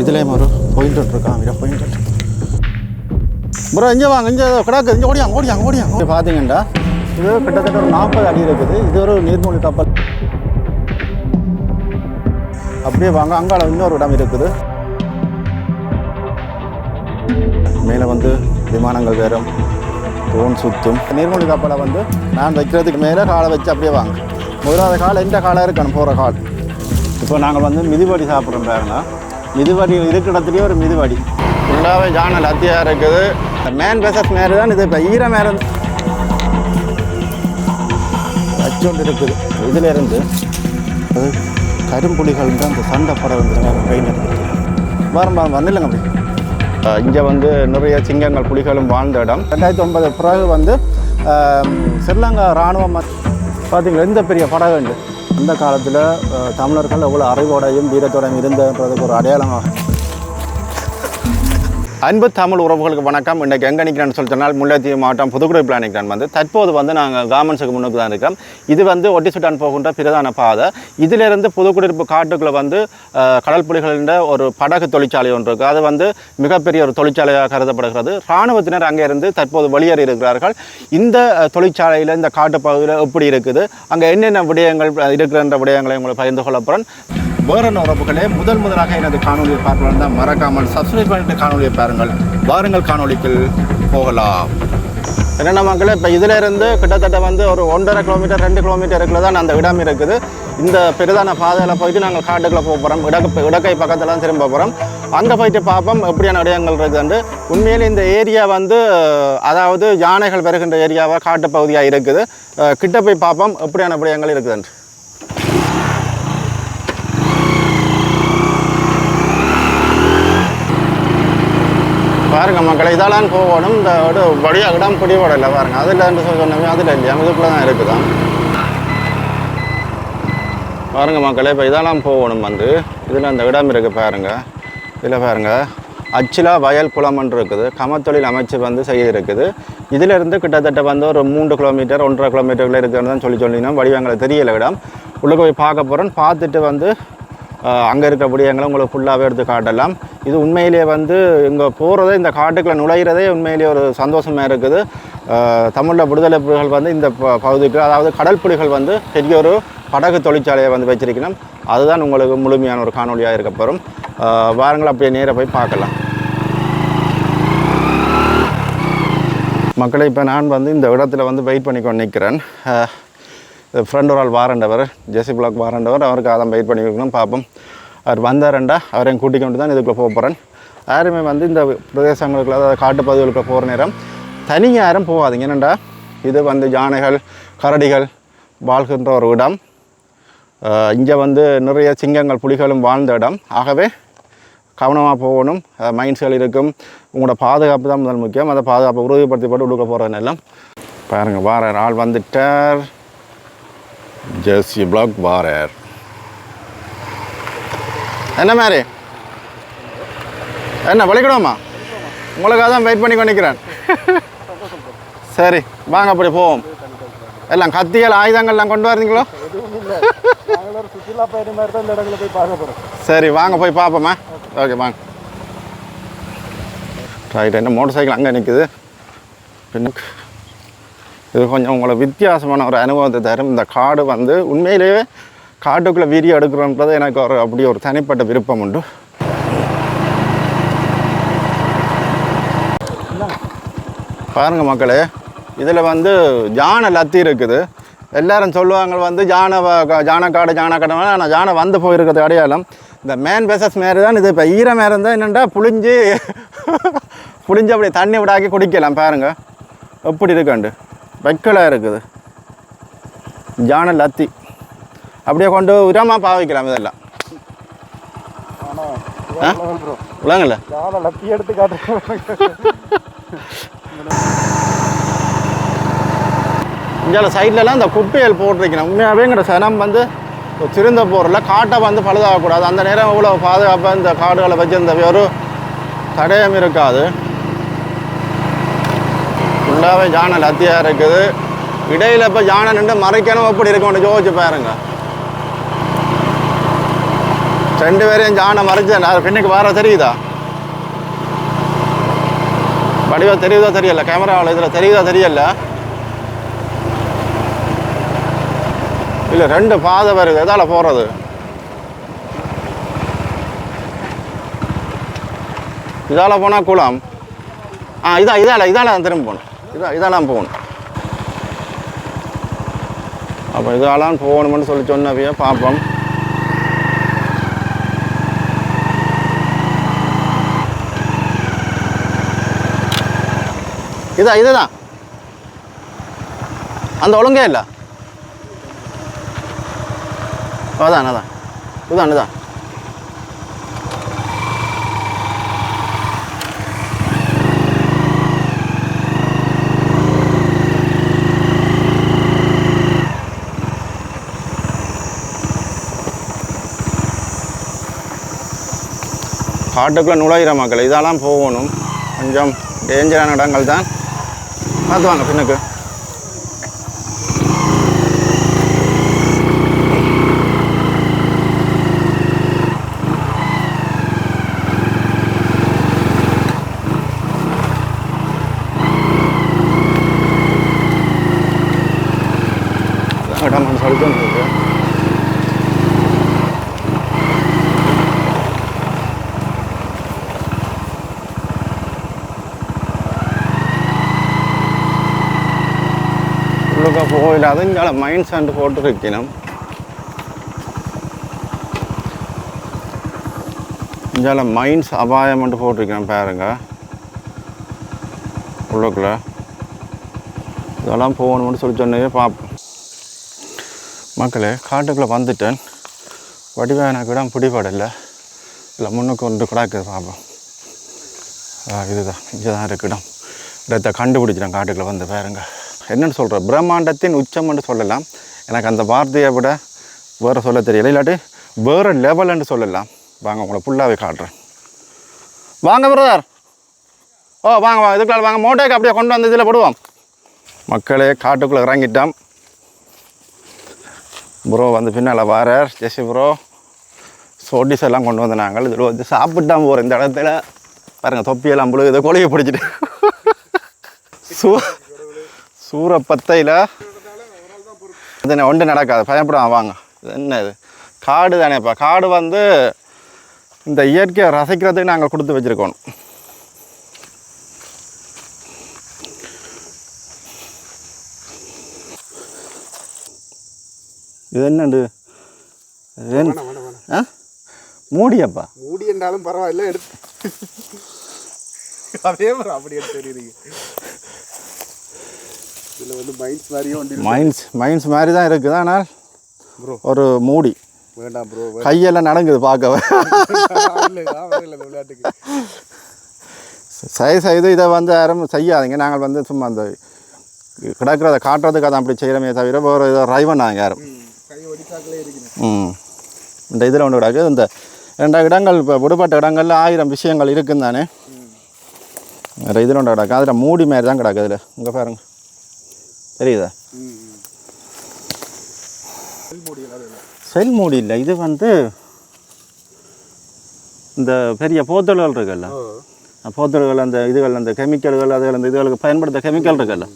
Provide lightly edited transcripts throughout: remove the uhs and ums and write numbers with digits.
இதுலேயும் ஒரு பாயிண்ட் இருக்கான் இதை பாயிண்ட் ப்ரோ இங்கே வாங்க இங்கே கிடக்கு இங்கே ஓடியாங்க பார்த்தீங்கண்டா இது கிட்டத்தட்ட ஒரு 40 அடி இருக்குது இது ஒரு நீர்மூழ்கி கப்பல் அப்படியே வாங்க அங்கால இன்னொரு இடம் இருக்குது மேலே வந்து விமானங்கள் வேறும் ட்ரோன் சுற்றும் நீர்மூழ்கி கப்பலை வந்து நான் வைக்கிறதுக்கு மேலே காலை வச்சு அப்படியே வாங்க முதலாவது காலை எந்த காலாக இருக்கணும் போகிற கால் இப்போ நாங்கள் வந்து மிதிவடி சாப்பிட்றோம் பாருங்க மிதிவடி இருக்கிற இடத்துலேயே ஒரு மிதிவடி ஃபுல்லாகவே ஜானல் அத்தியாக இருக்குது மேன் பெசஸ் மாரி தான் இது இப்போ ஈர மேலே வச்சோண்டு இருக்குது இதில் இருந்து அது கரும்புலிகள் தான் அந்த சண்டை படம் வந்து கையில் வரும் வந்துடுங்க அப்படி இங்கே வந்து நிறைய சிங்கங்கள் புலிகளும் வாழ்ந்த இடம் 2009 பிறகு வந்து ஸ்ரீலங்கா இராணுவம் பார்த்திங்களா எந்த பெரிய படகு உண்டு அந்த காலத்தில் தமிழர்கள் எவ்வளோ அறிவோடையும் வீரத்தோடையும் இருந்ததுன்றதுக்கு ஒரு அடையாளமாக அன்பு தமிழ் உறவுகளுக்கு வணக்கம். இன்றைக்கு எங்கே நிற்கிறேன்னு சொல்லி சொன்னால் முல்லைத்தீவு மாவட்டம் புதுக்குடிப்பில் நிற்கிறேன். வந்து தற்போது வந்து நாங்கள் கார்மெண்ட்ஸுக்கு முன்னுக்கு தான் இருக்கோம். இது வந்து ஒட்டிசுட்டான் போகின்ற பிரதான பாதை. இதிலிருந்து புதுக்குடியிருப்பு காட்டுக்குள்ளே வந்து கடல் புலிகளின் ஒரு படகு தொழிற்சாலை ஒன்று இருக்குது. அது வந்து மிகப்பெரிய ஒரு தொழிற்சாலையாக கருதப்படுகிறது. இராணுவத்தினர் அங்கே இருந்து தற்போது வெளியேறி இருக்கிறார்கள். இந்த தொழிற்சாலையில் இந்த காட்டு பகுதியில் எப்படி இருக்குது, அங்கே என்னென்ன விடயங்கள் இருக்கிற விடயங்களை உங்களுக்கு பகிர்ந்து கொள்ள போகிறேன். வேறு உறவுகளே முதலாக எனது காணொலியை பார்க்கலாம் தான் மறக்காமல் சப்ஸ்கிரைப் பண்ணிட்டு காணொலியை பாருங்கள். வாருங்கள் காணொலிக்கு போகலாம். என்னென்ன மக்களே, இப்போ இதிலேருந்து கிட்டத்தட்ட வந்து ஒரு 1.5 கிலோமீட்டர் 2 கிலோமீட்டருக்குள்ள தான் அந்த இடம் இருக்குது. இந்த பிரதான பாதையில் போயிட்டு நாங்கள் காட்டுக்குள்ளே போக போகிறோம். இடக்கை பக்கத்தில் தான் திரும்ப போகிறோம். அங்கே போயிட்டு பார்ப்போம் எப்படியான இடங்கள் இருக்குதுண்டு. உண்மையிலே இந்த ஏரியா வந்து அதாவது யானைகள் வருகின்ற ஏரியாவாக காட்டு பகுதியாக இருக்குது. கிட்ட போய் பார்ப்போம் எப்படியான விடயங்கள் இருக்குதுண்டு. பாருங்க மக்களை, இதெல்லாம் போகணும். இந்த வழியாக இடம் பிடிபடலை பாருங்க. அதில் சொன்னமே அதில் இல்லையா, இதுக்குள்ளே தான் இருக்குதான். பாருங்க மக்களை, இப்போ இதெல்லாம் போகணும். வந்து இதில் அந்த இடம் இருக்குது பாருங்க. இதில் பாருங்க அச்சிலா வயல் குளம்னு இருக்குது. கமத்தொழில் அமைச்சு வந்து செய்திருக்குது. இதிலிருந்து கிட்டத்தட்ட வந்து ஒரு 3 கிலோமீட்டர் 1.5 கிலோமீட்டருக்குள்ள இருக்குதுன்னு தான் சொல்லினோம். வடிவங்களை தெரியல இடம். உள்ளே போய் பார்க்க போகிறோம். பார்த்துட்டு வந்து அங்கே இருக்க விடயங்களை உங்களுக்கு ஃபுல்லாகவே எடுத்து காட்டலாம். இது உண்மையிலே வந்து இங்கே போகிறதே, இந்த காட்டுக்குள்ளே நுழைகிறதே உண்மையிலேயே ஒரு சந்தோஷமாக இருக்குது. தமிழில் விடுதலை புலிகள் வந்து இந்த பகுதிக்கு, அதாவது கடல் புலிகள் வந்து பெரிய ஒரு படகு தொழிற்சாலையை வந்து வச்சிருக்கணும். அதுதான் உங்களுக்கு முழுமையான ஒரு காணொலியாக இருக்க போகிறோம். வாரங்கள் அப்படியே நேராக போய் பார்க்கலாம். மக்களை, இப்போ நான் வந்து இந்த இடத்துல வந்து வெயிட் பண்ணி கொண்டு நிற்கிறேன். ஃப்ரெண்ட் ஒரு ஆள் வாரண்டவர், ஜெசி பிளாக் வாரண்டவர், அவருக்கு அதான் வெயிட் பண்ணி வைக்கணும். பார்ப்போம். அவர் வந்தாரண்டா அவரையும் கூட்டிக் கொண்டு தான் இதுக்குள்ளே போக போகிறேன். யாருமே வந்து இந்த பிரதேசங்களுக்குள்ள, அதாவது காட்டு பகுதிகளுக்கு போகிற நேரம் தனியாக யாரும் போகாதீங்க. என்னென்னா இது வந்து யானைகள் கரடிகள் வாழ்கின்ற ஒரு இடம். இங்கே வந்து நிறைய சிங்கங்கள் புலிகளும் வாழ்ந்த இடம். ஆகவே கவனமாக போகணும். மைண்ட்ஸ்கள் இருக்கும். உங்களோட பாதுகாப்பு தான் முதல் முக்கியம். அதை பாதுகாப்பை உறுதிப்படுத்தி போட்டு உடுக்க போகிறேன் எல்லாம். பாருங்கள், வார ஆள் வந்துட்டார். ஜெசி பிளாக் வாரர். என்ன மாதிரி என்ன வலிக்கணுமா? உங்களுக்காக தான் வெயிட் பண்ணி கொண்டிருக்கிறேன். சரி வாங்க அப்படி போவோம். எல்லாம் கத்திகள் ஆயுதங்கள்லாம் கொண்டு வரீங்களோ? சரி வாங்க போய் பார்ப்போம்மா. ஓகே வாங்க. ரைட். என்ன மோட்டர் சைக்கிள் அங்கே நிற்குது. பின்னுக்கு இது கொஞ்சம் உங்களை வித்தியாசமான ஒரு அனுபவத்தை தரும். இந்த காடு வந்து உண்மையிலேயே காட்டுக்குள்ளே வீடியோ எடுக்கிறோன்றது எனக்கு ஒரு அப்படி ஒரு தனிப்பட்ட விருப்பம் உண்டு. பாருங்கள் மக்களே, இதில் வந்து யானை லத்தி இருக்குது. எல்லோரும் சொல்லுவாங்க வந்து ஜானக்காடு ஆனால் யானை வந்து போயிருக்கிறது அடையாளம். இந்த மேன் பெசஸ் மாரி தான் இது. இப்போ ஈரம் மாரி இருந்தால் என்னென்னா புளிஞ்சு அப்படியே தண்ணி விடாக்கி குடிக்கலாம். பாருங்கள் எப்படி இருக்காண்டு வைக்கலாக இருக்குது. ஜான லத்தி அப்படியே கொண்டு உரமாக பாவிக்கலாம். இதெல்லாம் விளங்கல லத்தி எடுத்து காட்டு. இங்கே சைட்லலாம் இந்த குப்பைகள் போட்டிருக்கணும். உண்மையாகவேங்கிற சனம் வந்து சிறந்த போரில் காட்டை வந்து பழுதாகக்கூடாது. அந்த நேரம் இவ்வளோ பாதுகாப்பாக இந்த காடுகளை வச்சிருந்த ஒரு தடயம் இருக்காது. ஃபுல்லாகவே ஜானை லத்தியாக இருக்குது. இடையில் இப்போ ஜானை நின்று மறைக்கணும். எப்படி இருக்கணும் யோசிச்சு பாருங்க. ரெண்டு பேரையும் ஜானை மறைச்சேன் பின்னுக்கு வர தெரியுதா வடிவா தெரியுதா தெரியல கேமராவில் இதில் தெரியுதா தெரியல இல்லை ரெண்டு பாதை வருது எதால் போகிறது இதால் போனால் குளம் இதால் திரும்ப போகணும் இதெல்லாம் போகணும் அப்போ இதெல்லாம் போகணும்னு சொல்லி சொன்னவையே பார்ப்போம் இதுதான் அந்த ஒழுங்கே இல்லை அதான் இதுதான் காட்டுக்குள்ளே நுழையிற மக்கள் இதெல்லாம் போகணும் கொஞ்சம் டேஞ்சரான இடங்கள் தான் பார்த்து வாங்க பின்னுக்கு இடம் சொல்லிட்டு இருக்கு போயில அதுங்கால மைன்ஸ் அண்டு போட்டு வைக்கணும் இங்கால மைன்ஸ் அபாயம் மட்டும் போட்டிருக்கணும் பாருங்க உள்ளுக்குள்ள இதெல்லாம் போகணும்னு சொல்லி சொன்னதே பார்ப்போம் மக்களே காட்டுக்குள்ளே வந்துட்டேன் வடிவாக எனக்கு இடம் பிடிபடலை இல்லை முன்னுக்கு ஒன்று கிடக்குது பார்ப்போம் இதுதான் இங்கே தான் இருக்கு இடத்தை கண்டுபிடிச்சிட்டேன் காட்டுக்குள்ளே வந்து பாருங்க என்னென்னு சொல்கிறேன் பிரம்மாண்டத்தின் உச்சம்னு சொல்லலாம் எனக்கு அந்த வார்த்தையை விட வேறு சொல்ல தெரியல இல்லாட்டி வேறு லெவல்னு சொல்லலாம் வாங்க உங்களை ஃபுல்லாகவே காட்டுறேன் வாங்க பிரதர் வாங்க இதுக்குள்ள வாங்க மோட்டோக்கு அப்படியே கொண்டு வந்து இதில் போடுவோம் மக்களே காட்டுக்குள்ளே இறங்கிட்டோம் ப்ரோ வந்து பின்னால் வாரார் ஜெசி ப்ரோ சோடிஸ் எல்லாம் கொண்டு வந்து நாங்கள் இதில் வந்து சாப்பிட்டாம போகிறோம் இந்த இடத்துல பாருங்கள் தொப்பியெல்லாம் புழு இதை கொலையை பிடிச்சிட்டு சூரப்பத்தையில் இது ஒன்று நடக்காது பயப்படாம வாங்க என்ன இது காடு தானேப்பா காடு வந்து இந்த இயற்கையை ரசிக்கிறதுக்கு நாங்கள் கொடுத்து வச்சுருக்கோம் இது என்னண்டு மூடியப்பா மூடி என்றாலும் பரவாயில்ல எடுத்து அதே மாதிரி அப்படி எடுத்து தெரியுறீங்க இதில் வந்து மைன்ஸ் மாதிரி தான் இருக்குது ஆனால் ப்ரோ ஒரு மூடி வேண்டாம் ப்ரோ கையெல்லாம் நடங்குது பார்க்கவே விளையாட்டுக்கு செய்து இதை வந்து யாரும் செய்யாதீங்க நாங்கள் வந்து சும்மா அந்த கிடக்கிறத காட்டுறதுக்கு அதை அப்படி செய்கிறமே தவிர வேறு இதை ரைவ் பண்ணாங்க யாரும் இந்த இதில் ஒன்று கிடக்குது இந்த 2 இடங்கள் இப்போ விடுபட்ட இடங்களில் 1000 விஷயங்கள் இருக்குன்னு தானே வேறு இதில் ஒன்று கிடக்கு அதில் மூடி மாரி தான் கிடக்கு அதில் இங்கே பாருங்க தெரியுதா செல் மூடி இல்லை இது வந்து இந்த பெரிய போத்தல்கள் இருக்குல்ல போத்தல்கள் அந்த இதுகள் அந்த கெமிக்கல்கள் அதுகள் அந்த இதுகளுக்கு பயன்படுத்த கெமிக்கல் இருக்குல்ல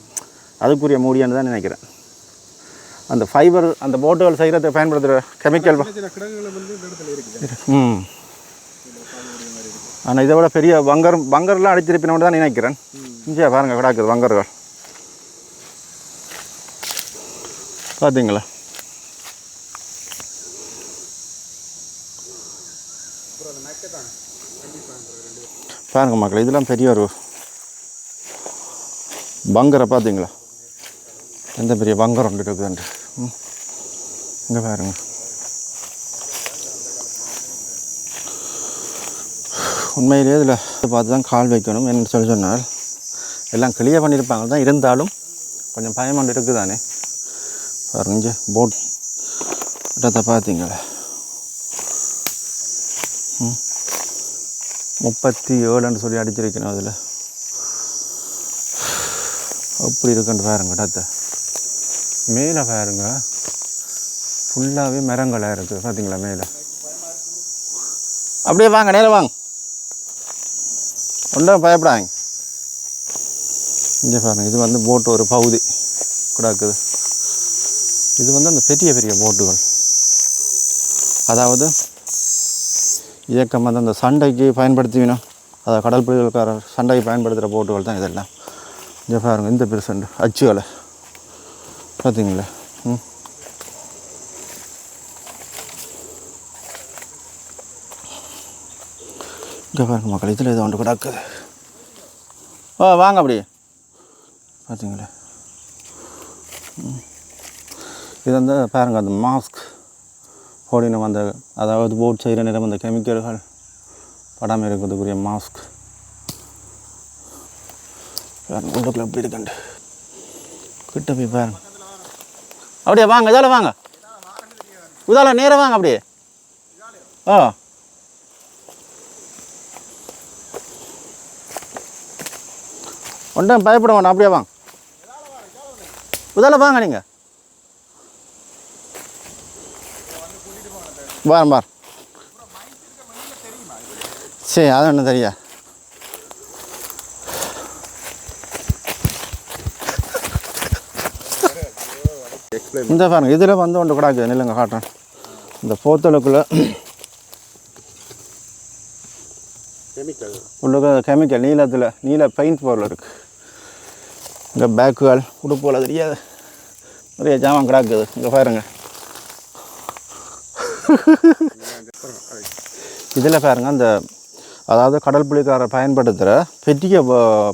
அதுக்குரிய மூடியான்னு தான் நினைக்கிறேன் அந்த ஃபைபர் அந்த போட்டுகள் செய்கிறதுக்கு பயன்படுத்துகிற கெமிக்கல் ஆனால் இதை விட பெரிய பங்கர்லாம் அடிச்சிருப்பினோன்னு தான் நினைக்கிறேன் இங்கே பாருங்கள் கிடக்குது பங்கர்கள் பார்த்தீங்களா பாருங்க மக்கள் இதெல்லாம் பெரிய ஒரு பங்கரை பார்த்தீங்களா எந்த பெரிய பங்கர் ஒன்று இருக்குதுன்ட்டு இங்கே பாருங்க உண்மையிலேயே இதில் பார்த்து தான் கால் வைக்கணும் என்னன்னு சொல்லி சொன்னால் எல்லாம் கிளியர் பண்ணியிருப்பாங்க தான் இருந்தாலும் கொஞ்சம் பயம் ஒன்று இருக்குது தானே பாருங்க இங்கே போட் இடத்தை பார்த்தீங்களா 37 சொல்லி அடிச்சிருக்கணும் அதில் அப்படி இருக்குன்ட்டு பாருங்க இடத்தை மேலே பாருங்க ஃபுல்லாகவே மரங்களாக இருக்குது பார்த்தீங்களா மேலே அப்படியே வாங்க நேரம் வாங்க ஒன்றும் பயப்படாங்க இங்கே பாருங்கள் இது வந்து போட்டு ஒரு பகுதி கிடக்குது இது வந்து அந்த பெரிய பெரிய போட்டுகள் அதாவது இயக்கம் வந்து அந்த சண்டைக்கு பயன்படுத்தினோம் அதை கடல் புலிகளுக்கார சண்டைக்கு பயன்படுத்துகிற போட்டுகள் தான் இதெல்லாம் இங்கே பாருங்கள் இந்த பெருசண்டு அச்சுகளை பார்த்தீங்களா இங்கே பாருங்க மக்கள் இதில் இது ஒன்று கிடக்குது வாங்க அப்படியே பார்த்தீங்களா இது வந்து பாருங்க அந்த மாஸ்க் போடினம் அந்த அதாவது போட் செய்கிற நேரம் அந்த கெமிக்கல்கள் படாமல் இருக்கிறதுக்குரிய மாஸ்க் பாருங்க உள்ளுக்குள்ள எப்படி இருக்குண்டு கிட்ட போய் பாருங்க அப்படியே வாங்க இதால் வாங்க இதால் நேராக வாங்க அப்படியே ஒன்றும் பயப்பட வேண்டாம் அப்படியே வாங்க இதால் வாங்க நீங்கள் பார் சரி அது ஒன்றும் தெரியா இந்த பாருங்க இதில் வந்து ஒன்று கிடாக்கு நில்லுங்க காட்டுறேன் இந்த போத்தலுக்குள்ளே உள்ளுக்கு கெமிக்கல் நீல பெயிண்ட் பொருள் இருக்குது இங்கே பேக்குகள் உடுப்புகள் தெரியாது நிறைய ஜாமான் கிடாக்குது இங்கே பாருங்க இதில் பாருங்க அந்த அதாவது கடல் புலிக்காரர் பயன்படுத்துகிற பெரிய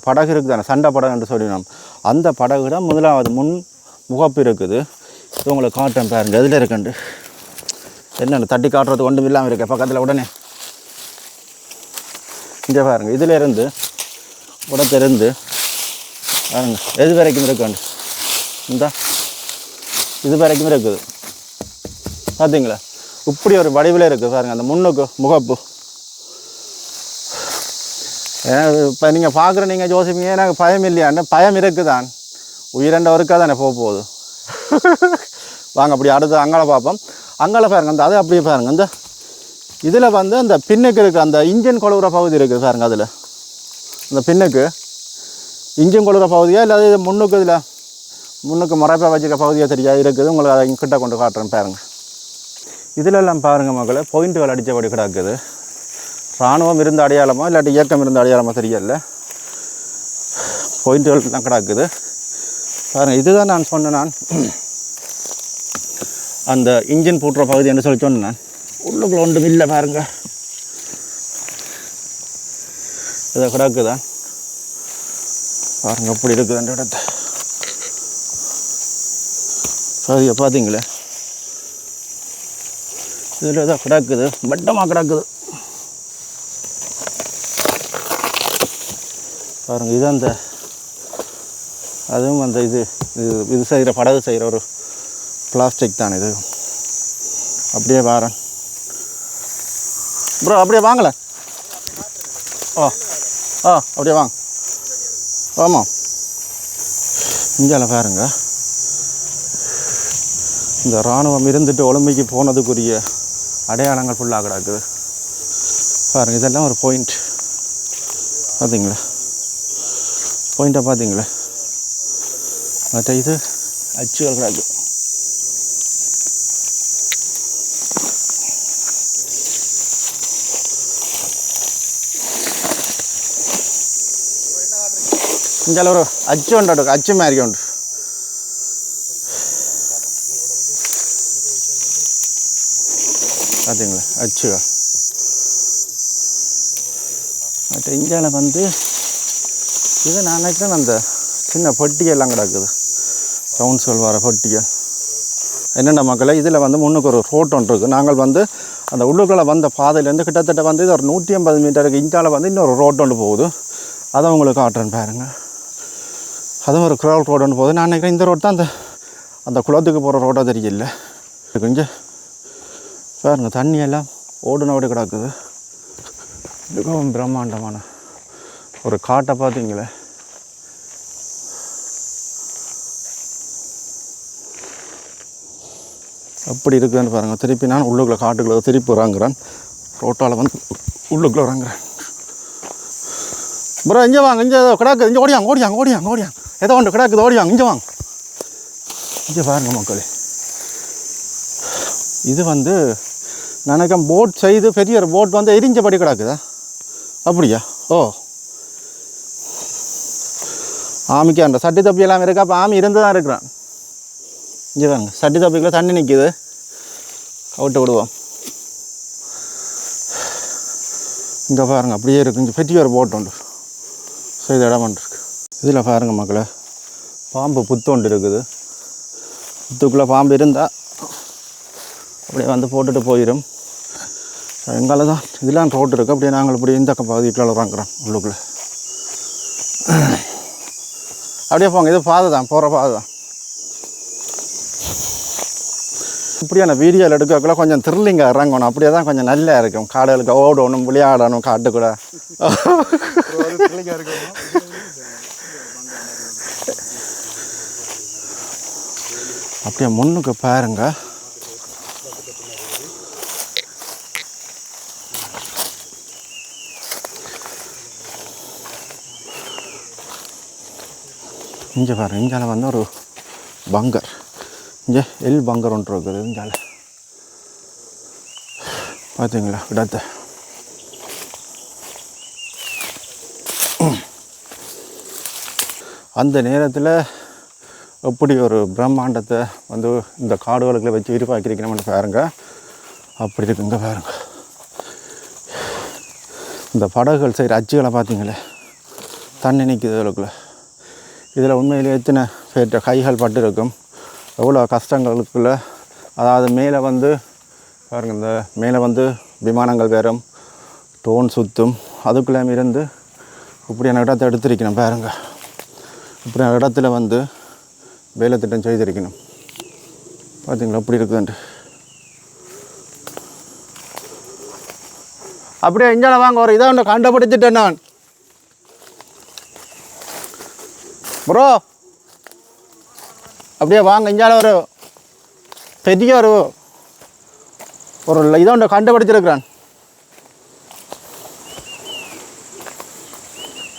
படகு இருக்குது தானே சண்டை படகுன்னு சொல்லினோம் அந்த படகுட முதலாவது முன் முகப்பு இருக்குது இது உங்களுக்கு காட்டுறேன் பாருங்க எதில் இருக்குண்டு என்னென்ன தட்டி காட்டுறது ஒன்றும் இல்லாமல் இருக்க பக்கத்தில் உடனே இங்கே பாருங்க இதிலேருந்து உடத்திலிருந்து பாருங்க எது வரைக்கும் இருக்குண்டு இந்த இது வரைக்கும் இருக்குது பார்த்தீங்களா இப்படி ஒரு வடிவில் இருக்குது பாருங்கள் அந்த முன்னுக்கு முகப்பு இப்போ நீங்கள் பார்க்குற நீங்கள் யோசிப்பீங்க எனக்கு பயம் இல்லையான்னு பயம் இருக்குதான் உயிரண்ட ஒருக்காக தானே போகுது வாங்க அப்படி அடுத்து அங்கால பார்ப்போம் அங்கால பாருங்க அந்த அது அப்படியே பாருங்கள் இந்த இதில் வந்து அந்த பின்னுக்கு இருக்குது அந்த இன்ஜின் கொழுவுற பகுதி இருக்குது பாருங்க அதில் அந்த பின்னுக்கு இன்ஜின் கொழுவுற பகுதியாக இல்லை இது முன்னுக்கு இதில் முன்னுக்கு மறைப்பாக வச்சுக்க பகுதியாக தெரியா இருக்குது உங்களுக்கு அதை கிட்ட கொண்டு காட்டுறேன் பாருங்கள் இதிலெல்லாம் பாருங்கள் மக்களை பாயிண்ட்டுகள் அடித்தபடி கிடக்குது இராணுவம் இருந்த அடையாளமோ இல்லாட்டி இயக்கம் இருந்த அடையாளமோ தெரியல பாயிண்ட்டுகள்லாம் கிடக்குது பாருங்கள் இதுதான் நான் சொன்னேன் நான் அந்த இன்ஜின் பூட்டுற பகுதி என்று சொல்லி சொன்னேன் நான் உள்ளுக்குள்ள ஒன்றும் இல்லை பாருங்க இதை கிடக்குதான் பாருங்க எப்படி இருக்குது அந்த இடத்த பகுதியை பார்த்தீங்களே இதில் தான் கிடக்குது வட்டமாக கிடக்குது பாருங்கள் இது அந்த அதுவும் அந்த இது செய்கிற படகு செய்கிற ஒரு பிளாஸ்டிக் தான் இது அப்படியே வாரேன் ப்ரோ அப்படியே வாங்கலை அப்படியே வாங்க ஆமாம் இந்தியாவில் பாருங்க இந்த இராணுவம் இருந்துட்டு ஒலிம்பிக்கு போனதுக்குரிய அடையாளங்கள் ஃபுல்லாக கிடக்குது பாருங்கள் இதெல்லாம் ஒரு பாயிண்ட் பார்த்தீங்களா பாயிண்ட்டை பார்த்தீங்களா மற்ற இது அச்சுகள் கிடக்கு இங்கே ஒரு அச்சு உண்டு அச்சு மாதிரி உண்டு பார்த்தீங்களா அச்சுகள் மற்ற இந்தியாவில் வந்து இது நான் நினைக்கிறேன் அந்த சின்ன பொட்டியெல்லாம் கிடக்குது கவுன்சில் வர பொட்டிகள் என்னென்ன மக்களை இதில் வந்து முன்னுக்கு ஒரு ரோட் ஒன்று இருக்குது நாங்கள் வந்து அந்த உள்ளுக்குள்ளே வந்த பாதையிலேருந்து கிட்டத்தட்ட வந்து இது ஒரு 150 மீட்டருக்கு இந்தியாவில் வந்து இன்னொரு ரோட் ஒன்று போகுது அதை உங்களுக்கு காட்டுறேன் பாருங்கள் அதுவும் ஒரு க்ரௌட் ரோடு ஒன்று போகுது நான் நினைக்கிறேன் இந்த ரோட் தான் அந்த குளத்துக்கு போகிற ரோட்டாக தெரியல இங்கே பாருங்கள் தண்ணியெல்லாம் ஓடுனோடு கிடக்குது மிகவும் பிரம்மாண்டமான ஒரு காட்டை பார்த்தீங்களே அப்படி இருக்குதுன்னு பாருங்கள் திருப்பி நான் உள்ளுக்குள்ளே காட்டுக்குள்ளே திருப்பி இறங்குறேன் ரோட்டால் வந்து உள்ளுக்குள்ளே இறங்குறேன். ப்ரோ இங்கே வாங்க, இங்கே கிடக்கு, இங்கே ஓடியாங்க ஏதோ ஒன்று கிடக்குது, ஓடியாங்க, இங்கே வாங்க. இங்கே பாருங்க மக்களே, இது வந்து நினைக்கம் போட் செய்து பெரிய ஒரு போட் வந்து எரிஞ்சபடி கிடக்குதா? அப்படியா? ஓ, ஆமிக்கு அந்த சட்டி தொப்பி எல்லாம் இருக்கா? அப்போ ஆமி இருந்து தான் இருக்கிறான். இங்கே வாங்க, சட்டி தொப்பிக்குள்ள தண்ணி நிற்கிது, அவுட்டு விடுவோம். இங்கே பாருங்க அப்படியே இருக்குது, இங்கே பெரிய ஒரு போட் உண்டு செய்த இடம் ஒன்று இருக்குது. இதில் பாருங்க மக்களை, பாம்பு புத்து ஒன்று இருக்குது. புத்துக்குள்ளே பாம்பு இருந்தால் அப்படியே வந்து போட்டுட்டு போயிடும். எங்கால தான் இதெல்லாம் ரோட்டு இருக்குது, அப்படியே நாங்கள் இப்படி இந்த பகுதிக்குள்ள வாங்குறோம் உள்ளுக்குள்ளே. அப்படியே போங்க, இது பாதை தான், போகிற பாதை தான். இப்படியான வீடியோவில் எடுக்கக்குள்ள கொஞ்சம் த்ரில்லிங்காக இறங்கணும், அப்படியே தான் கொஞ்சம் நல்லா இருக்கும். காடுகளுக்கு ஓடணும், விளையாடணும், காட்டுக்கூட அப்படியே முன்னுக்கு பாருங்க. இங்கே பாருங்க, இங்கால வந்து ஒரு பங்கர், இங்கே எல் பங்கர் ஒன்று இருக்குது. இங்கால பார்த்தீங்களா இடத்தை? அந்த நேரத்தில் எப்படி ஒரு பிரம்மாண்டத்தை வந்து இந்த காடுகளுக்குள்ள வச்சு விரிவாக்கியிருக்கணும்னு பாருங்க. அப்படி இருக்குங்க பாருங்க. இந்த படகுகள் செய்கிற அச்சுகளை பார்த்தீங்களே, தண்ணி நிற்கிது இதுக்குள்ள. இதில் உண்மையிலே எத்தனை பேர்ட்ட கைகள் பட்டு இருக்கும், எவ்வளோ கஷ்டங்களுக்குள்ள. அதாவது மேலே வந்து பாருங்கள், இந்த மேலே வந்து விமானங்கள் வேறும் டோன் சுற்றும், அதுக்குள்ளே இருந்து இப்படியான இடத்தை எடுத்திருக்கணும் பாருங்க. இப்படியான இடத்துல வந்து வேலை திட்டம் செய்திருக்கணும். பார்த்தீங்களா அப்படி இருக்குதுன்ட்டு. அப்படியே இஞ்சால வாங்க, ஒரு இதை ஒன்று கண்டுபிடிச்சிட்டேன் நான். ப்ரோ அப்படியே வாங்க, இஞ்சால ஒரு பெரிய ஒரு இதை ஒன்று கண்டுபிடிச்சிருக்கிறான்.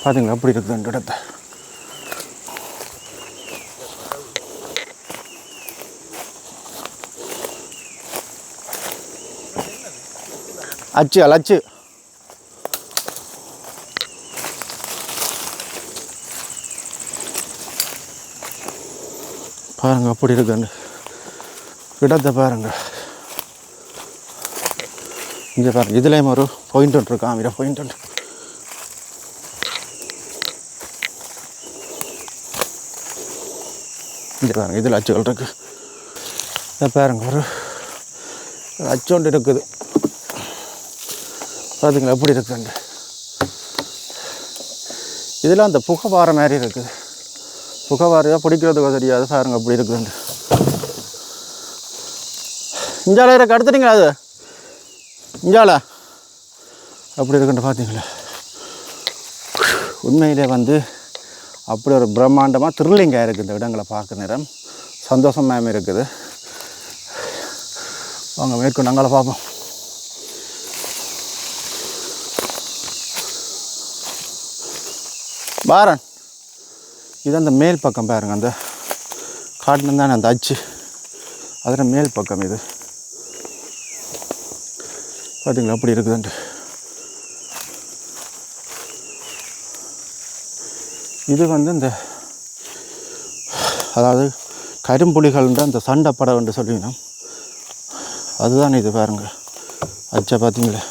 பார்த்தீங்களா அப்படி இருக்குது அந்த இடத்த. அச்சு அச்சு பாருங்க அப்படி இருக்குண்டு இடத்தை பாருங்க. இங்கே பாருங்க, இதுலேயும் ஒரு பாயிண்ட் ஒன்று இருக்கு, ஆமிர பாயிண்ட் ஒன்று. இங்கே பாருங்க, இதில் அச்சுகள் இருக்கு. இதை பாருங்க, ஒரு அச்சு ஒன்று இருக்குது. பார்த்தீங்களா எப்படி இருக்குண்டு. இதில் அந்த புகை வார மாதிரி இருக்குது. புகை வாரியாக பிடிக்கிறதுக்கு தெரியாது. பாருங்க அப்படி இருக்குதுண்டு. இஞ்சால இருக்கு, அடுத்துட்டீங்களா? அது இஞ்சால அப்படி இருக்குண்டு. பார்த்தீங்களா உண்மையிலே வந்து அப்படி ஒரு பிரம்மாண்டமாக த்ரில்லிங்காக இருக்குது இந்த இடங்களை பார்க்க. நேரம் சந்தோஷமாக இருக்குது. வாங்க மேற்கொண்டு அங்கே பார்ப்போம். பாரன், இது அந்த மேல் பக்கம் பாருங்க, அந்த காட்டில் தானே அந்த அச்சு, அதில் மேல் பக்கம் இது. பார்த்தீங்களா அப்படி இருக்குதுன்ட்டு. இது வந்து இந்த அதாவது கரும்புலிகள்ன்ற அந்த சண்டை படம் என்று சொல்லினோம், அதுதான் இது பாருங்க அச்சா. பார்த்தீங்களா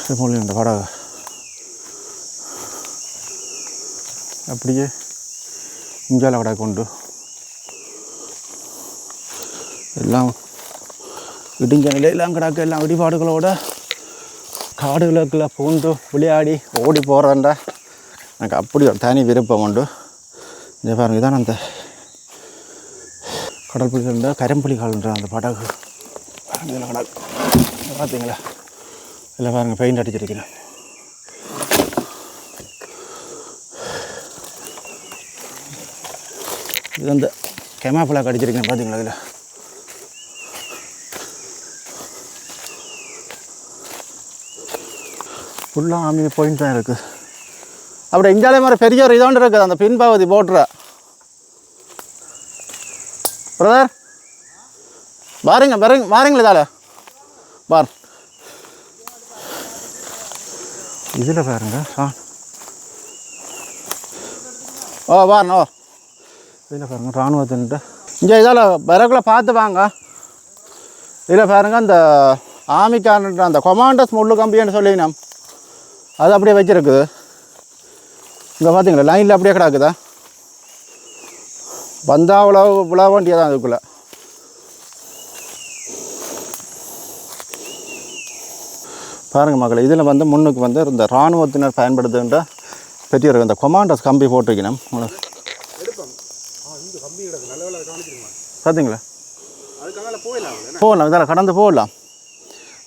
கரும்புலி இந்த படம் அப்படியே இஞ்சால கடை கொண்டு எல்லாம் இடிஞ்ச நிலையெல்லாம் கிடக்கு. எல்லாம் இடிபாடுகளோட காடுகளுக்குள்ள பூந்து விளையாடி ஓடி போகிறேன்டா எனக்கு அப்படி ஒரு தனி விருப்பம் உண்டு. இங்கே பாருங்க, இதான் அந்த கடல் புலிகள்ன்ற கரும்புலிகள்ன்ற அந்த படகு இதில் கிடக்கு. பார்த்தீங்களா? இல்லை பாருங்கள், பெயிண்ட் அடிச்சிருக்கிறேன். இது வந்து கெமாஃபிளாக அடிச்சிருக்கேன். பார்த்தீங்களா? இதில் ஃபுல்லாக ஆமி பாயிண்ட் தான் இருக்குது. அப்படி இந்தியாவிலே மாதிரி பெரிய ஒரு இதோண்டு இருக்குது அந்த பின்பகுதி போட்டுற பிரதர் வாருங்களே தால பார் இதில் பாருங்க பாருங்க இதில் பாருங்க இராணுவத்தின்ட்டு இங்கே இதால் பிறகுல பார்த்து வாங்க. இதில் பாருங்க அந்த ஆமிக்கான அந்த கொமாண்டர்ஸ் முள்ளு கம்பின்னு சொல்லினா அது அப்படியே வச்சுருக்குது. இங்கே பார்த்தீங்களா லைனில் அப்படியே கிடக்குதா வந்தால் விழா வேண்டியதான் அதுக்குள்ளே. பாருங்கள் மக்கள் இதில் வந்து முன்னுக்கு வந்து இந்த இராணுவத்தினர் பயன்படுத்துகின்ற பெரிய இந்த கொமாண்டர்ஸ் கம்பி போட்டிருக்கணும் உங்களுக்கு பார்த்தீங்களா போகலாம் இதால் கடந்து போகலாம்.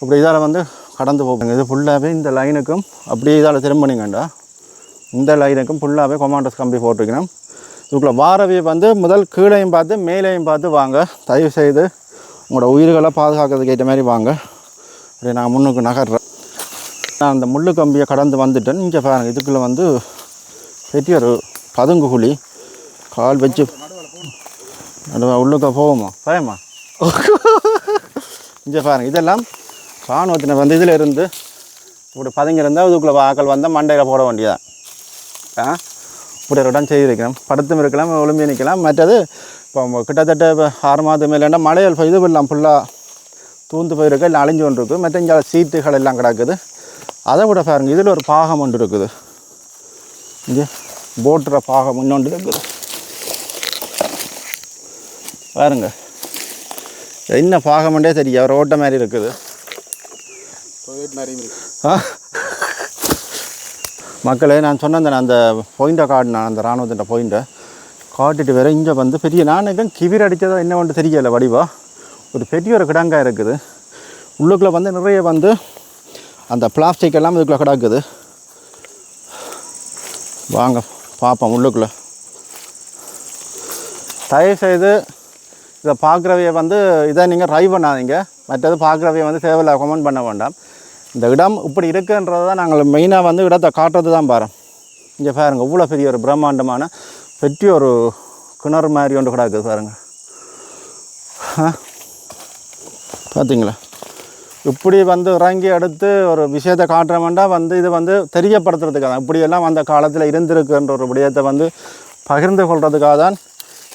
இப்படி இதால் வந்து கடந்து போகுங்க. இது ஃபுல்லாகவே இந்த லைனுக்கும் அப்படியே இதால் திரும்பினீங்கண்டா இந்த லைனுக்கும் ஃபுல்லாகவே கொமாண்டர்ஸ் கம்பி போட்டிருக்கணும். இதுக்குள்ளே வாரவியை வந்து முதல் கீழையும் பார்த்து மேலேயும் பார்த்து வாங்க. தயவு செய்து உங்களோட உயிர்களை பாதுகாக்கிறதுக்கு ஏற்ற மாதிரி வாங்க. அப்படி நான் முன்னுக்கு நகர்றேன். நான் அந்த முள்ளு கம்பியை கடந்து வந்துட்டேன். இங்கே பாருங்கள் இதுக்குள்ளே வந்து பெரிய ஒரு பதுங்கு குழி கால் வச்சு உள்ளுக்க போவோமா பயமா இங்கே பாருங்கள் இதெல்லாம் இராணுவத்தினர் வந்து இதில் இருந்து இப்படி பதுங்கிருந்தால் இதுக்குள்ளே ஆக்கள் வந்தால் மண்டையில் போட வேண்டியதான். இப்படி ஒரு இடம் செய்திருக்கிறோம். படுத்தும் இருக்கலாம் ஒளிம்பி நிற்கலாம். மற்றது இப்போ கிட்டத்தட்ட இப்போ 6 மாதம் மேலேண்டா மழையில் இது எல்லாம் ஃபுல்லாக தூந்து போயிருக்கு இல்லை அழிஞ்சு கொண்டு இருக்குது. மற்ற இங்கே சீட்டுகள் எல்லாம் கிடக்குது. அதை விட பாருங்கள் இதில் ஒரு பாகம் ஒன்று இருக்குது. இங்கே போட்டுற பாகம் இன்னொன்று இருக்குது பாருங்க. என்ன பாகம்ன்றே தெரியும் ஒரு ஓட்ட மாதிரி இருக்குது. மக்களே நான் சொன்னேன் அந்த பாயிண்டை காட்டினேன் அந்த இராணுவத்தின் பாயிண்டை காட்டிட்டு வேறு இங்கே வந்து பெரிய நானுக்கும் கிவிர் அடித்ததோ என்ன ஒன்று தெரியலை வடிவா ஒரு பெரிய ஒரு கிடங்காக இருக்குது. உள்ளுக்குள்ளே வந்து நிறைய வந்து அந்த பிளாஸ்டிக் எல்லாம் இதுக்குள்ளே கிடக்குது. வாங்க பார்ப்போம் உள்ளுக்குள்ளே. தயவுசெய்து இதை பார்க்குறவைய வந்து இதை நீங்கள் ட்ரை பண்ணாதீங்க. மற்றது பார்க்குறவைய வந்து தேவையில்லை கமெண்ட் பண்ண வேண்டாம். இந்த இடம் இப்படி இருக்குன்றதை தான் நாங்கள் மெயினாக வந்து இடத்தை காட்டுறது தான் பாரு. இங்கே பாருங்கள் இவ்வளோ பெரிய ஒரு பிரம்மாண்டமான பெரிய ஒரு கிணறு மாதிரி ஒன்று கிடக்குது பாருங்கள். பார்த்தீங்களா இப்படி வந்து இறங்கி எடுத்து ஒரு விஷயத்தை காட்டுறோம்னா வந்து இது வந்து தெரியப்படுத்துறதுக்காக தான். இப்படியெல்லாம் அந்த காலத்தில் இருந்திருக்குன்ற ஒரு விடயத்தை வந்து பகிர்ந்து கொள்கிறதுக்காக தான்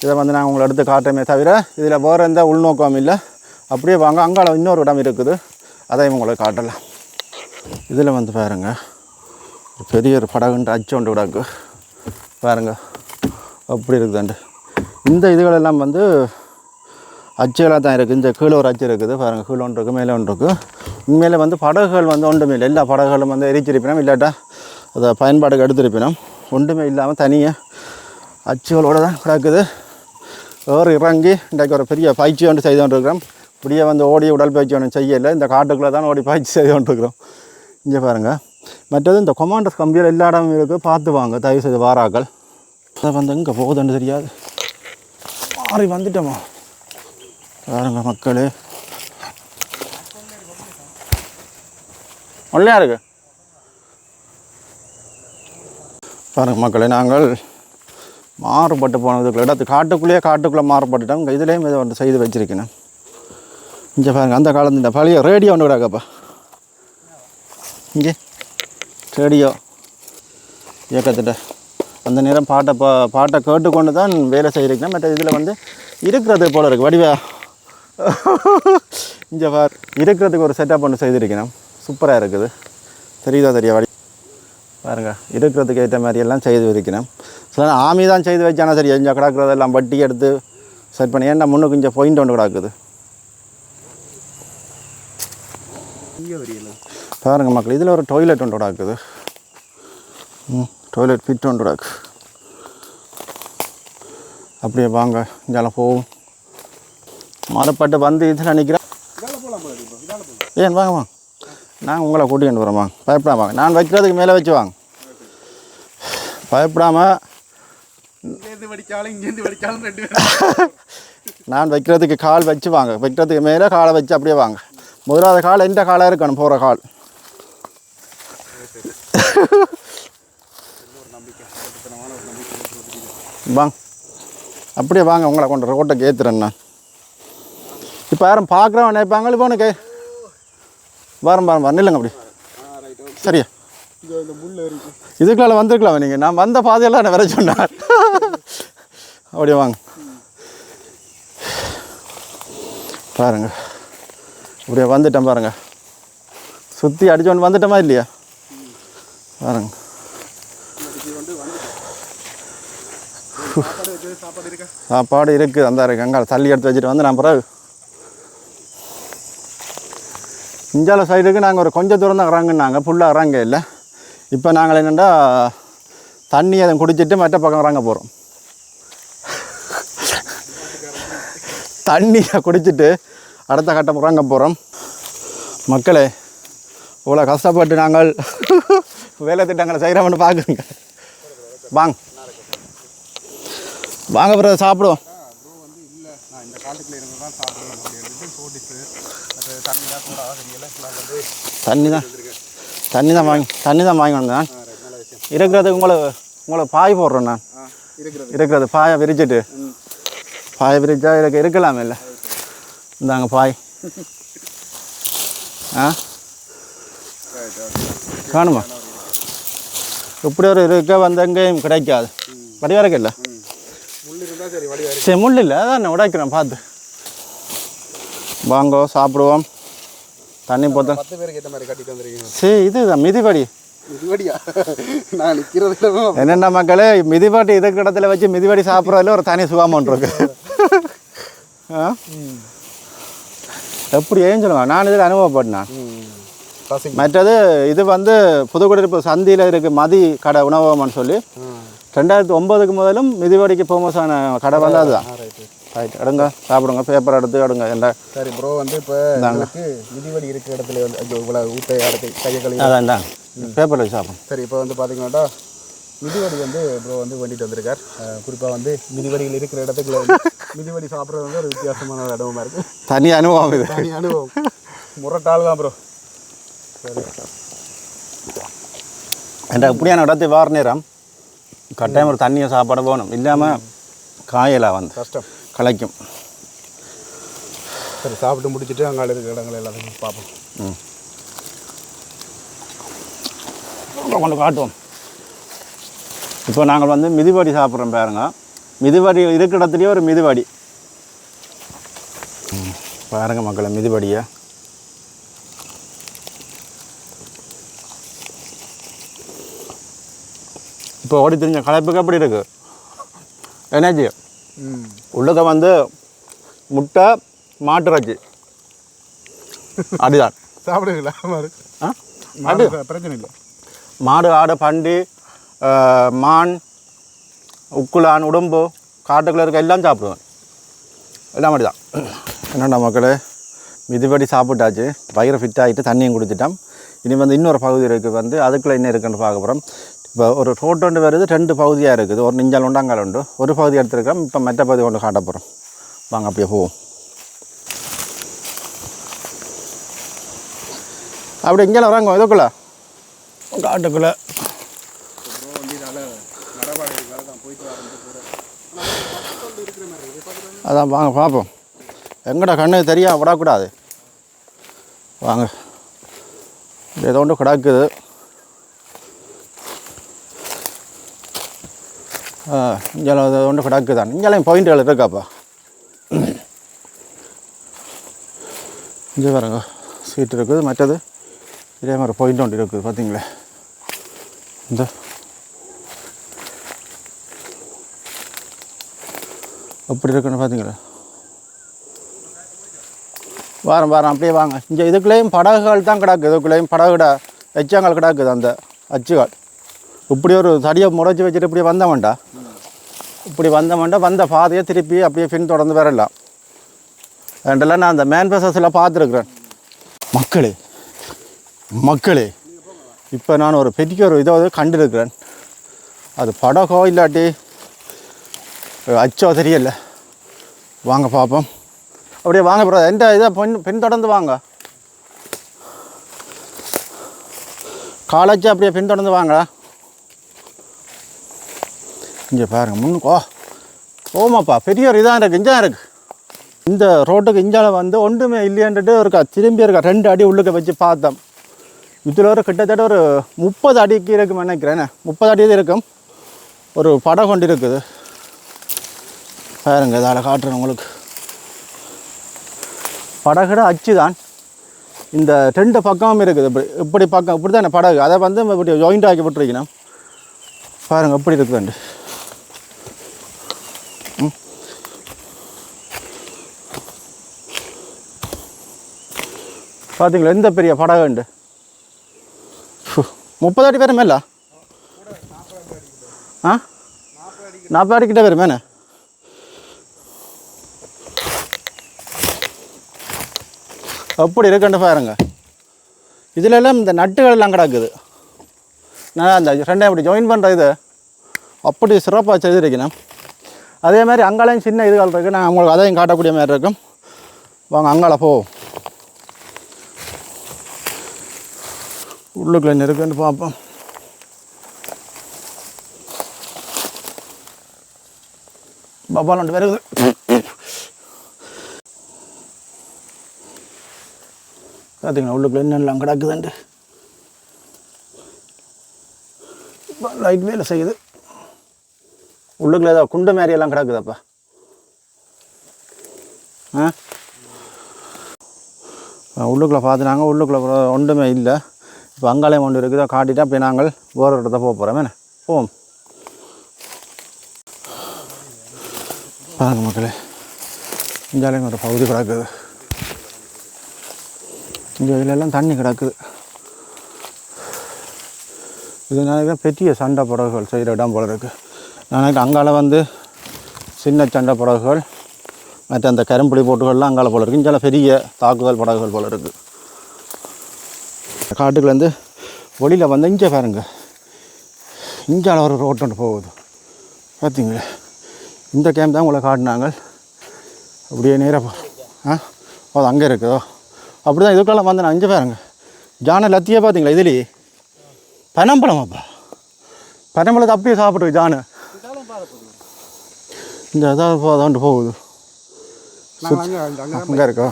இதை வந்து நான் உங்களை எடுத்து காட்டுறமே தவிர இதில் வேறு எந்த உள்நோக்கம் இல்லை. அப்படியே வாங்க அங்கால இன்னொரு இடம் இருக்குது அதையும் உங்களுக்கு காட்டலாம். இதில் வந்து பாருங்கள் பெரிய ஒரு படகுன்ற அச்சு ஒன்று கிடக்கு பாருங்கள் அப்படி இருக்குதாண்டு. இந்த இதுகளெல்லாம் வந்து அச்சுகளாக தான் இருக்குது. இந்த கீழே ஒரு அச்சு இருக்குது பாருங்கள். கீழே ஒன்று இருக்குது மேலே ஒன்று இருக்குது. உண்மையிலே வந்து படகுகள் வந்து ஒன்றுமே இல்லை. எல்லா படகுகளும் வந்து எரிச்சிருப்பினோம் இல்லாட்டா அதை பயன்பாடுக்கு எடுத்திருப்பினோம். ஒன்றுமே இல்லாமல் தனியாக அச்சுகளோடு தான் கிடக்குது. வேறு இறங்கி இன்றைக்கு ஒரு பெரிய பயிற்சி ஒன்று செய்து கொண்டிருக்கிறோம். இப்படியே வந்து ஓடி உடற்பயிற்சி ஒன்று செய்யலை. இந்த காட்டுக்குள்ளே தான் ஓடி பயிற்சி செய்து கொண்டிருக்கிறோம். இங்கே பாருங்கள். மற்றது இந்த கொமாண்டர்ஸ் கம்பியில் எல்லா இடமும் இருக்குது. பார்த்து வாங்க தயவு செய்து வாராக்கள். அதை வந்து இங்கே போகுதுன்னு தெரியாது மாறி வந்துட்டோமா பாருங்க மக்களே. ஒல்லையா இருக்கு பாருங்க மக்களே. நாங்கள் மாறுபட்டு போனதுக்குள்ள இடத்து காட்டுக்குள்ளே மாறுபட்டுட்டோம். இங்கே இதுலேயும் இதை ஒன்று செய்து வச்சுருக்கேன். இங்கே பாருங்கள் அந்த காலத்து இந்த பழைய ரேடியோ ஒன்று கிடக்கப்பா. இங்கே ரேடியோ இயக்கத்திட்ட அந்த நேரம் பாட்டை கேட்டுக்கொண்டு தான் வேலை செய்திருக்கேன். மற்ற இதில் வந்து இருக்கிறது போல் இருக்குது வடிவா. இங்கே இருக்கிறதுக்கு ஒரு செட்டப் ஒன்று செய்திருக்கணும். சூப்பராக இருக்குது. தெரியுதா வடி பாருங்கள். இருக்கிறதுக்கு ஏற்ற மாதிரி எல்லாம் செய்து வைக்கணும். சில ஆமி தான் செய்து வச்சானா சரி இங்கே கிடக்கிறதெல்லாம் வட்டி எடுத்து செட் பண்ணி ஏன்னா முன்னுக்கு இங்கே பாயிண்ட் ஒன்று கிடக்குது பாருங்கள் மக்கள். இதில் ஒரு டாய்லெட் ஒன்று கிடக்குது. டாய்லெட் ஃபிட் ஒன்று கிடக்கு. அப்படியே வாங்க இங்கெல்லாம் போவோம். மாறப்பட்டு வந்து இதில் நிற்கிறேன். ஏன் வாங்க வாங்க நான் உங்களை கூட்டிகிட்டு வரேன் வாங்க. பயப்படாம வாங்க. நான் வைக்கிறதுக்கு மேலே வச்சு வாங்க. பயப்படாமல் நான் வைக்கிறதுக்கு கால் வச்சு வாங்க. வைக்கிறதுக்கு மேலே காலை வச்சு அப்படியே வாங்க. முதலாவது கால் எந்த காலாக இருக்கணும் போகிற கால். வாங்க அப்படியே வாங்க உங்களை கொண்டு ரோட்டை ஏற்றுறேன் நான். இப்போ யாரும் பார்க்குறவன் நினைப்பாங்க இப்போ உனக்கு வரேன் இல்லைங்க அப்படி சரியா இதுக்குள்ள வந்துருக்கலாம் நீங்கள். நான் வந்த பாதையெல்லாம் என்ன வர சொன்னார். அப்படியே வாங்க பாருங்க அப்படியே வந்துட்டேன் பாருங்க. சுற்றி அடிச்சோன்னு வந்துட்டோமா இல்லையா பாருங்க. சாப்பாடு இருக்குது அந்த இருக்கு அங்கே தள்ளி எடுத்து வச்சுட்டு வந்து நான் பிறகு இஞ்சால சைடுக்கு நாங்கள் ஒரு கொஞ்சம் தூரம் தான் இறங்குனாங்க, ஃபுல்லாக இறங்க இல்லை. இப்போ நாங்கள் என்னென்னா தண்ணி அதை குடிச்சிட்டு மற்ற பக்கம் இறங்க போகிறோம். தண்ணியை குடிச்சிட்டு அடுத்த கட்டம் இறங்க போகிறோம். மக்களே இவ்வளோ கஷ்டப்பட்டு நாங்கள் வேலை திட்டங்களை செய்கிறோம்னு பார்க்குறீங்க. வாங்க வாங்க பிறகு சாப்பிடுவோம். தண்ணி தான் வாங்கி வந்தேன். இருக்கிறதுக்கு உங்களை பாய் போடுறேன் நான். இருக்கிறது பாயை விரிச்சா இருக்கலாமே இல்லை. இந்தாங்க பாய். காணுமா இப்படி ஒரு இருக்க வந்து எங்கேயும் கிடைக்காது. வடிவரைக்கு இல்லை சரி முள் இல்லை அதான் உடைக்கிறேன் பார்த்து. வாங்கோ சாப்பிடுவோம். தண்ணி போத்த 10 பேருக்கு ஏற்ற மாதிரி கட்டிட்டு வந்துருக்கீங்க. சரி இதுதான் மிதிபடி. நான் நிற்கிறது என்னென்ன மக்களே மிதிபாட்டி இதுக்கு இடத்துல வச்சு மிதிபடி சாப்பிட்றதுல ஒரு தனி சுகாமன் இருக்கு. எப்படி ஏன்னு சொல்லுவாங்க. நான் இதில் அனுபவப்பட்டேன். மற்றது இது வந்து புதுக்குடியிருப்பு சந்தியில் இருக்குது மதி கடை உணவகம்னு சொல்லி 2009 முதலும் மிதிவடிக்கு ஃபேமஸான கடை வந்து அதுதான். ரைட் எடுங்க சாப்பிடுங்க பேப்பர் எடுத்து எடுங்க என்ன. சரி ப்ரோ வந்து இப்போ நமக்கு மிதிவடி இருக்கிற இடத்துல வந்து இவ்வளோ ஊற்றை அடுத்து கையை கழுவி அதான் தான் பேப்பர் வச்சு சாப்பிடும். சரி இப்போ வந்து பார்த்தீங்கன்னா மிதிவடி வந்து ப்ரோ வந்து வேண்டிட்டு வந்திருக்கார். குறிப்பாக வந்து மிதிவடியில் இருக்கிற இடத்துக்குள்ள வந்து மிதிவடி சாப்பிட்றது வந்து ஒரு வித்தியாசமான ஒரு இடமா இருக்குது. தனி அனுபவம் இது. தனி அனுபவம் முரட்டாள் தான் ப்ரோ. சரி என்ற இப்படியான இடத்தை வார நேரம் கட்டாயம் ஒரு தண்ணியை சாப்பாடு போகணும். இல்லாமல் காயலாம் வந்து கஷ்டம் கலைக்கும். சரி சாப்பிட்டு முடிச்சுட்டு அங்கே இருக்கிற இடங்கள் எல்லாத்தையும் பார்ப்போம். கொண்டு காட்டுவோம். இப்போ நாங்கள் வந்து மிதிவடி சாப்பிட்றோம் பாருங்க. மிதிவடி இருக்கிற இடத்துலையே ஒரு மிதிவடி பாருங்க மக்களை மிதிவடியை. இப்போ ஓடி தெரிஞ்ச களைப்புக்கு எப்படி இருக்குது எனர்ஜி. உள்ளதை வந்து முட்டை மாட்டுறச்சி அப்படிதான் சாப்பிடுங்களா? அது பிரச்சனை இல்லை. மாடு ஆடு பண்டி மான் உக்குலான் உடம்பு காட்டுக்குள்ளே இருக்க எல்லாம் சாப்பிடுவேன். எல்லாம் மாதிரி தான். என்னென்ன மக்களே மிதிபடி சாப்பிட்டாச்சு. வயிறு ஃபிட் ஆகிட்டு தண்ணியும் குடிச்சிட்டோம். இனி வந்து இன்னொரு பகுதி இருக்குது வந்து அதுக்குள்ளே என்ன இருக்குன்னு பார்க்க போகிறோம். இப்போ ஒரு ரோட்டு ஒன்று வருது. 2 பகுதியாக இருக்குது. ஒரு நெஞ்சால் உண்டு அங்கால் உண்டு. ஒரு பகுதி எடுத்துருக்கிறோம். இப்போ மற்ற பகுதி கொண்டு காட்ட போகிறோம். வாங்க அப்படியே போவோம். அப்படி இங்கே வராங்க இதுக்குள்ளே காட்டுக்குள்ளே அதான் வாங்க பார்ப்போம். எங்கடா கண்ணு தெரியா விடக்கூடாது. வாங்க ஏதோ ஒன்று கிடக்குது. இங்கே ஒன்று கிடக்குதான். இங்கேயும் பாயிண்ட்டுகள் இருக்காப்பா. இங்கே பாருங்க சீட் இருக்குது. மற்றது இதே மாதிரி பாயிண்ட் ஒன்று இருக்குது பார்த்தீங்களே. இந்த அப்படி இருக்குன்னு பார்த்தீங்களா. வாரம் அப்படியே வாங்க. இங்கே இதுக்குள்ளேயும் படகுகள் தான் கிடக்குது. இதுக்குள்ளேயும் படகுட எச்சங்கள் கிடக்குது. அந்த அச்சுகள் இப்படி ஒரு தடியை முறைச்சி வச்சுட்டு இப்படி வந்தவன்டா. இப்படி வந்தவன்டா வந்த பாதையை திருப்பி அப்படியே பின் தொடர்ந்து வரலாம். ரெண்டெல்லாம் நான் அந்த மேன் பசஸில் பார்த்துருக்குறேன். மக்களே இப்போ நான் ஒரு பெரிய ஒரு இதை கண்டிருக்கிறேன். அது படகோ இல்லாட்டி அச்சோ தெரியல. வாங்க பார்ப்போம். அப்படியே வாங்க ப்ரோ. எந்த இதை பின்தொடர்ந்து வாங்க. காலேஜ் அப்படியே பின்தொடர்ந்து வாங்களா. இங்கே பாருங்கள் முன்னுக்கோ ஓமாப்பா பெரிய ஒரு இதாக இருக்குது, இஞ்சாக இருக்குது. இந்த ரோட்டுக்கு இஞ்சால வந்து ஒன்றுமே இல்லையன்ட்டு இருக்கா, திரும்பி இருக்கா 2 அடி உள்ளுக்க வச்சு பார்த்தோம். இதில் ஒரு கிட்டத்தட்ட ஒரு 30 அடிக்கு இருக்குன்னு நினைக்கிறேன். 30 அடி இருக்கும். ஒரு படம் கொண்டு இருக்குது பாருங்க. இதால் காட்டுறேன் உங்களுக்கு. படகுட அச்சு தான் இந்த 2 பக்கமும் இருக்குது. இப்படி பக்கம் இப்படி தான் படகு, அதை வந்து இப்படி ஜாயிண்ட் ஆக்கி விட்டுருக்கணும். பாருங்கள் எப்படி இருக்குதுண்டு. பார்த்தீங்களா எந்த பெரிய படகுண்டு. 30 அடி பேர் மேல 40 அடிக்கிட்ட பேர் மேலே. அப்படி இருக்குன்னு பாருங்க. இதில் எல்லாம் இந்த நட்டுகள் எல்லாம் கிடக்குது. நான் அந்த 2 அப்படி ஜாயின் பண்ணுற இது அப்படி சிறப்பாக செய்திருக்கணும். அதே மாதிரி அங்காலையும் சின்ன இதுகள் இருக்குது. நான் உங்களுக்கு அதையும் காட்டக்கூடிய மாதிரி இருக்கும். வாங்க அங்கால போ. உள்ளுக்குள்ள என்ன இருக்குன்னு பார்ப்போம். பப்பால் 2 பேர் இருக்குது. பார்த்தீங்களா உள்ளுக்குள்ள என்னெல்லாம் கிடக்குதுண்டு. லைட் வேலை செய்யுது. உள்ளுக்குள்ள ஏதாவது குண்டு மாதிரியெல்லாம் கிடக்குதாப்பா. உள்ளுக்குள்ளே பார்த்துனாங்க. உள்ளுக்குள்ளே ஒன்றுமே இல்லை. இப்போ அங்காலயம் ஒன்று இருக்குதோ காட்டிட்டா அப்போ நாங்கள் வேறு இடத்த போக போகிறோம். என்ன போவோம் பாருங்க மக்களே. இங்காலயம் ஒரு பகுதி கிடக்குது. இங்கே இதிலெல்லாம் தண்ணி கிடக்குது. இதனால பெரிய சண்டை படகுகள் செய்கிற இடம் போல இருக்குது. நான் அங்கால வந்து சின்ன சண்டை படகுகள் மற்ற அந்த கரும்புடி போட்டுகள்லாம் அங்கால போல இருக்குது. இங்கே பெரிய தாக்குதல் படகுகள் போல இருக்குது. காட்டுக்குலேருந்து வெளியில் வந்து இங்கே பாருங்க. இஞ்சால ஒரு ரோட்டு ஒன்று போகுது பார்த்தீங்களா. இந்த கேம்ப் தான் உங்களை காட்டினாங்க. அப்படியே நேராக அது அங்கே இருக்குதோ அப்படி தான் இதுக்கெல்லாம் வந்து நான் இங்கே பாருங்க. ஜானை லத்தியே பார்த்தீங்களா. இதுலேயே பனம்பழமாப்பா. பனம்பழத்தை அப்படியே சாப்பிட்ருக்கு ஜானு. இந்த ஏதாவது அதாண்டு போகுது. அங்கே இருக்கோ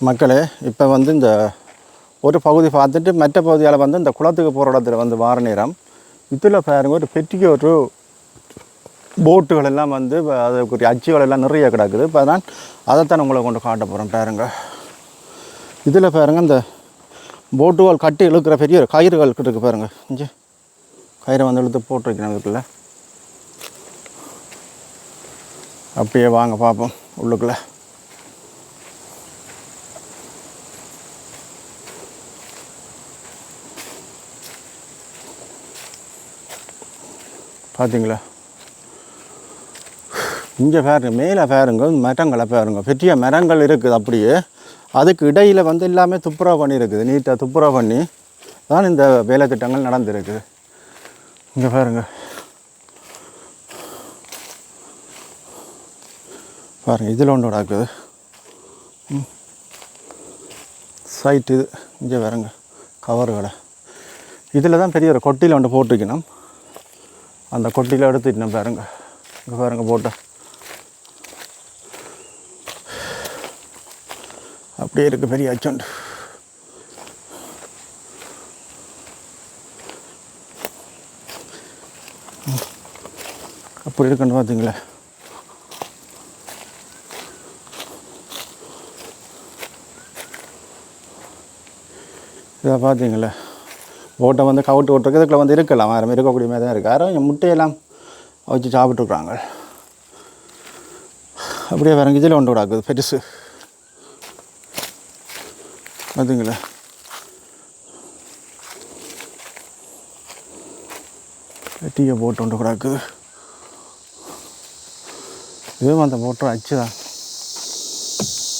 மக்களே. இப்போ வந்து இந்த ஒரு பகுதி பார்த்துட்டு மற்ற பகுதியால் வந்து இந்த குளத்துக்கு போகிற இடத்துல வந்து வார நேரம் இதில் பாருங்க ஒரு பெரிய ஒரு போட்டுகள் எல்லாம் வந்து அதுக்குரிய அச்சுகள் எல்லாம் நிறைய கிடக்குது. இப்போ தான் அதைத்தான் உங்களை கொண்டு காட்ட போகிறோம் பாருங்க. இதில் பாருங்கள் இந்த போட்டுகள் கட்டி இழுக்கிற பெரிய கயிறுகள் இருக்குது பாருங்கள். இங்கே கயிறை வந்து இழுத்து போட்டுருக்கேன் அதுக்குள்ளே. அப்படியே வாங்க பார்ப்போம் உள்ளுக்குள்ளே. பார்த்தீங்களா இங்கே பாருங்க. மேலே பாருங்க மரங்களை பாருங்க. பெரிய மரங்கள் இருக்குது. அப்படியே அதுக்கு இடையில் வந்து எல்லாமே துப்புரவு பண்ணியிருக்குது. நீட்டாக துப்புரவு பண்ணி தான் இந்த வேலை திட்டங்கள் நடந்துருக்குது. இங்கே பாருங்க பாருங்கள். இதில் ஒன்று நடக்குது சைட்டு. இது இங்கே பாருங்க கவருகளை. இதில் தான் பெரிய ஒரு கொட்டியில் ஒன்று போட்டுக்கணும். அந்த கொட்டியில் எடுத்துட்டேன் பாருங்க. இங்கே பாருங்க போட்ட அப்படியே இருக்குது பெரிய அச்சோண்டு. அப்படி இருக்குன்னு பார்த்தீங்களா. இதை பார்த்தீங்களா போட்டை வந்து கவுட்டு விட்டுருக்கு. இதுக்குள்ள வந்து இருக்கலாம் வேறு இருக்கக்கூடிய மாதிரி தான் இருக்குது. யாரும் முட்டையெல்லாம் வச்சு சாப்பிட்ருக்குறாங்க. அப்படியே வேறு இதில் ஒன்று விடாக்குது பெருசு பார்த்தீங்களா. டீயை போட்டு ஒன்று கிடக்குது. இதுவும் அந்த போட்டோம் அச்சு தான்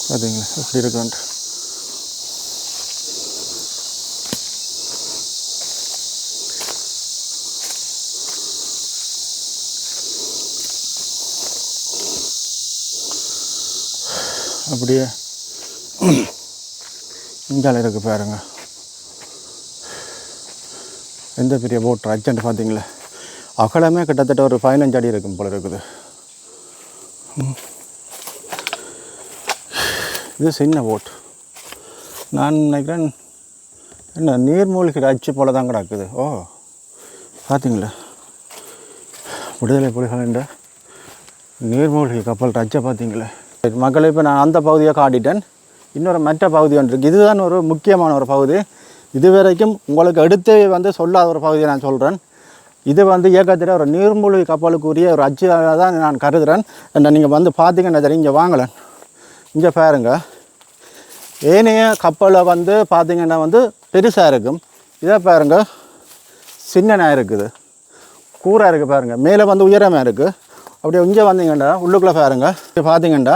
பார்த்தீங்களா எப்படி இருக்குன்ட்டு. அப்படியே இங்கால இருக்குது பாருங்க. எந்த பெரிய போட் அர்ஜென்ட் பார்த்தீங்களா, அகலமே கிட்டத்தட்ட ஒரு 15 அடி இருக்கும் போல இருக்குது. இது சின்ன போட். நான் நினைக்கிறேன் என்ன நீர்மூழ்கி அச்சு போல தான் கிடக்குது. ஓ பார்த்தீங்களா, விடுதலை புலிகளின் நீர்மூழ்கி கப்பல் அச்சை பார்த்தீங்களா. மக்களை இப்போ நான் அந்த பகுதியை காட்டிட்டேன். இன்னொரு மற்ற பகுதி ஒன்று இருக்குது. இதுதான் ஒரு முக்கியமான ஒரு பகுதி. இதுவரைக்கும் உங்களுக்கு எடுத்து வந்து சொல்லாத ஒரு பகுதியை நான் சொல்கிறேன். இது வந்து இயக்கத்தில் ஒரு நீர்மூழ்கி கப்பலுக்குரிய ஒரு அச்சாக தான் நான் கருதுகிறேன். நீங்கள் வந்து பார்த்தீங்கன்னா தெரியும். இங்கே வாங்கலாம், இங்கே பாருங்க. ஏனைய கப்பலை வந்து பார்த்தீங்கன்னா வந்து பெருசாக இருக்கும். இதை பாருங்க, சின்னனாக இருக்குது, கூராக இருக்குது பாருங்கள். மேலே வந்து உயரமாக இருக்குது. அப்படியே இங்கே வந்தீங்கன்னா உள்ளுக்குள்ளே பாருங்க, பார்த்தீங்கன்னா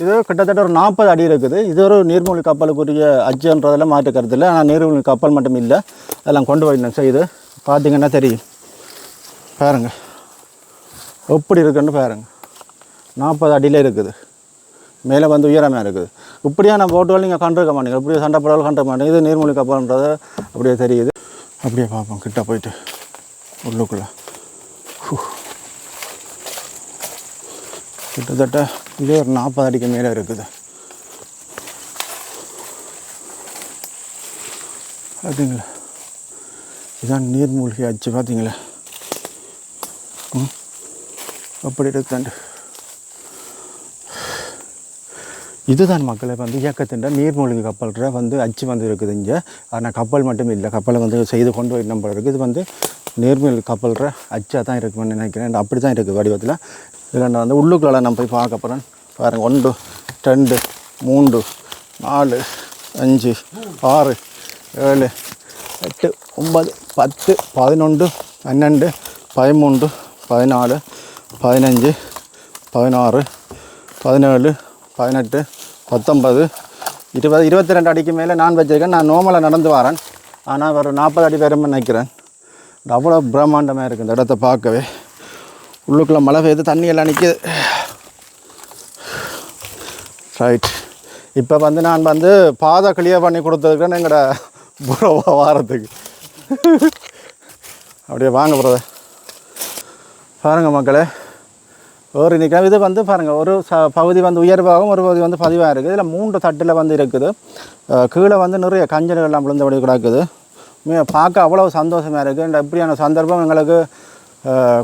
இது கிட்டத்தட்ட ஒரு 40 அடி இருக்குது. இது ஒரு நீர்மூழ்கி கப்பலுக்குரிய அச்சுன்றதெல்லாம் மாற்று கருத்து இல்லை. ஆனால் நீர்மூழ்கி கப்பல் மட்டும் இல்லை, அதெல்லாம் கொண்டு போயிடணும் செய்து பார்த்தீங்கன்னா தெரியும். பாருங்கள் எப்படி இருக்குன்னு பாருங்கள். 40 அடியில் இருக்குது, மேலே வந்து உயரமாக இருக்குது. இப்படியான போட்டுகள் நீங்கள் கண்டிருக்க மாட்டீங்க, இப்படியே சண்டை போடல் கண்டிருக்க மாட்டீங்க. இது நீர்மூழ்கி கப்பல்ன்றது அப்படியே தெரியுது. அப்படியே பார்ப்போம் கிட்ட போயிட்டு உள்ளுக்குள்ளே. கிட்டத்தட்ட இதே ஒரு 40 அடிக்கு மேலே இருக்குது. பார்த்தீங்களா, இதுதான் நீர்மூழ்கி அச்சு. பார்த்தீங்களா அப்படி இருக்குண்டு. இதுதான் மக்களை வந்து இயக்கத்தின் நீர்மூழ்கி கப்பல்ற வந்து அச்சு வந்து இருக்குது இங்கே. ஆனால் கப்பல் மட்டும் இல்லை, கப்பலை வந்து செய்து கொண்டு போய் நம்ப இருக்குது. இது வந்து நீர்மூழ்கி கப்பல்ற அச்சாக தான் இருக்குன்னு நினைக்கிறேன். அப்படி தான் இருக்குது வடிவத்தில். இதில் நான் வந்து உள்ளுக்குள்ள நான் போய் பார்க்க போகிறேன். பாருங்கள், 1 2 3 4 5 6 7 8 9 10 11 12 13 14 15 16 17 18 19 20 22 அடிக்கு மேலே நான் வச்சுருக்கேன். நான் நார்மலாக நடந்து வரேன். ஆனால் ஒரு 40 அடி பேருமே நினைக்கிறேன். அவ்வளோ பிரம்மாண்டமாக இருக்குது இந்த இடத்த பார்க்கவே. உள்ளுக்குள்ளே மழை பெய்து தண்ணி எல்லாம் நிற்கிது. ரைட், இப்போ வந்து நான் வந்து பாதை கிளியர் பண்ணி கொடுத்துருக்கேன் எங்களோட புறவா வாரத்துக்கு. அப்படியே வாங்க பிரதர். பாருங்கள் மக்களே, ஒரு நிற்க இது வந்து பாருங்கள், ஒரு பகுதி வந்து உயர்வாகவும் ஒரு பகுதி வந்து பதிவாக இருக்குது. இதில் 3 தட்டில் வந்து இருக்குது. கீழே வந்து நிறைய கஞ்சல்கள்லாம் விழுந்தபடி கிடக்குது. பார்க்க அவ்வளோ சந்தோஷமாக இருக்குது. இந்த இப்படியான சந்தர்ப்பம் எங்களுக்கு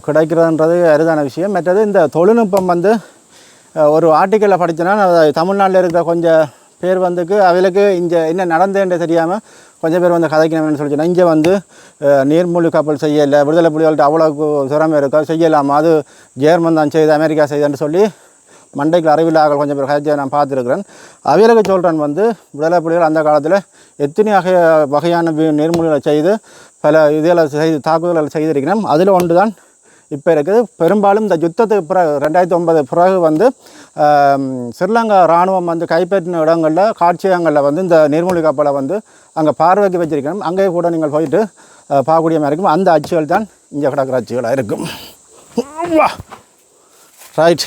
கிடைக்கிறதுன்றது அரிதான விஷயம். மற்றது இந்த தொழில்நுட்பம் வந்து ஒரு ஆர்டிக்கலில் படித்தேன்னா தமிழ்நாட்டில் இருக்கிற கொஞ்சம் பேர் வந்துக்கு அவளுக்கு இங்கே என்ன நடந்தேன்னு தெரியாமல் கொஞ்சம் பேர் வந்து கதைக்கணும்னு சொல்லிச்சுன்னா, இங்கே வந்து நீர்மூழ்கி கப்பல் செய்யலை, விடுதலை புலிகள்கிட்ட அவ்வளோக்கு திறமை இருக்கா, செய்யலாமா, அது ஜெர்மன் தான் செய்து அமெரிக்கா செய்தான்னு சொல்லி மண்டைக்கு அறிவில்லாக கொஞ்சம் பேர் கதைச்சை நான் பார்த்துருக்குறேன். அவர்களுக்கு சொல்கிறேன் வந்து விடுதலை புலிகள் அந்த காலத்தில் எத்தனை வகையான நீர்மூழ்கிகளை செய்து பல இதில் செய்து தாக்குதல்களை செய்திருக்கிறேன். அதில் ஒன்று தான் இப்போ இருக்குது. பெரும்பாலும் இந்த யுத்தத்துக்கு பிறகு 2009 பிறகு வந்து ஸ்ரீலங்கா இராணுவம் வந்து கைப்பற்றின இடங்களில் காட்சியங்களில் வந்து இந்த நீர்மூழ்கி கப்பலை வந்து அங்கே பார்வைக்கு வச்சிருக்கணும். அங்கே கூட நீங்கள் போயிட்டு பார்க்கக்கூடிய மாதிரி இருக்கும். அந்த அச்சுகள் தான் இங்கே கிடக்கிற அச்சுகளாக இருக்கும். ரைட்,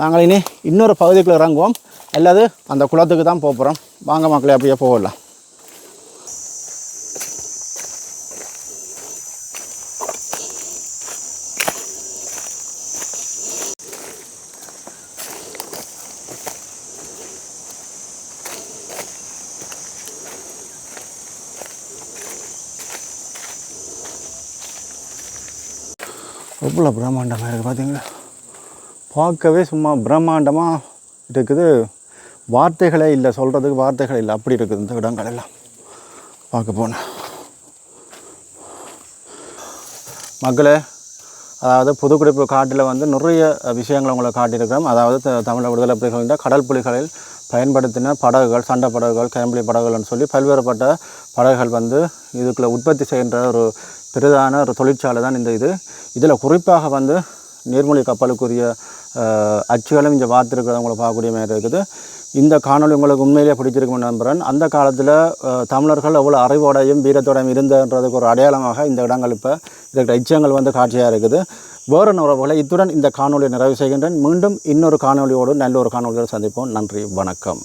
நாங்கள் இனி இன்னொரு பகுதிக்குள்ளே இறங்குவோம், அல்லது அந்த குளத்துக்கு தான் போகிறோம். வாங்க மக்களை, அப்படியே போகலாம். எவ்வளோ பிரம்மாண்டமாக இருக்குது பார்த்தீங்களா. பார்க்கவே சும்மா பிரம்மாண்டமாக இருக்குது. வார்த்தைகளே இல்லை, சொல்கிறதுக்கு வார்த்தைகள் இல்லை, அப்படி இருக்குது இந்த இடங்கள் எல்லாம் பார்க்க போனேன். மக்களே, அதாவது புதுக்குடிப்பு காட்டில் வந்து நிறைய விஷயங்களை உங்களை காட்டியிருக்கிறோம். அதாவது தமிழக விடுதலை புலிகளின் கடல் புலிகளில் பயன்படுத்தின படகுகள், சண்டை படகுகள், கேம்பிளி படகுகள்னு சொல்லி பல்வேறுபட்ட படகுகள் வந்து இதுக்குள்ளே உற்பத்தி செய்கின்ற ஒரு பிரதான ஒரு தொழிற்சாலை தான் இந்த இதில் குறிப்பாக வந்து நீர்மூழ்கி கப்பலுக்குரிய அச்சுகளும் இங்கே பார்த்துருக்கிறத உங்களை பார்க்கக்கூடிய மாதிரி இருக்குது. இந்த காணொலி உங்களுக்கு உண்மையிலேயே பிடிச்சிருக்குன்னு நம்புகிறேன். அந்த காலத்தில் தமிழர்கள் எவ்வளோ அறிவோடையும் வீரத்தோடையும் இருந்தன்றதுக்கு ஒரு அடையாளமாக இந்த இடங்கள் இப்போ இருக்கிற இச்சங்கள் வந்து காட்சியாக இருக்குது. வேறு உறவுகளை இத்துடன் இந்த காணொலியை நிறைவு செய்கின்றேன். மீண்டும் இன்னொரு காணொலியோடு நல்ல ஒரு காணொலியோடு சந்திப்போம். நன்றி, வணக்கம்.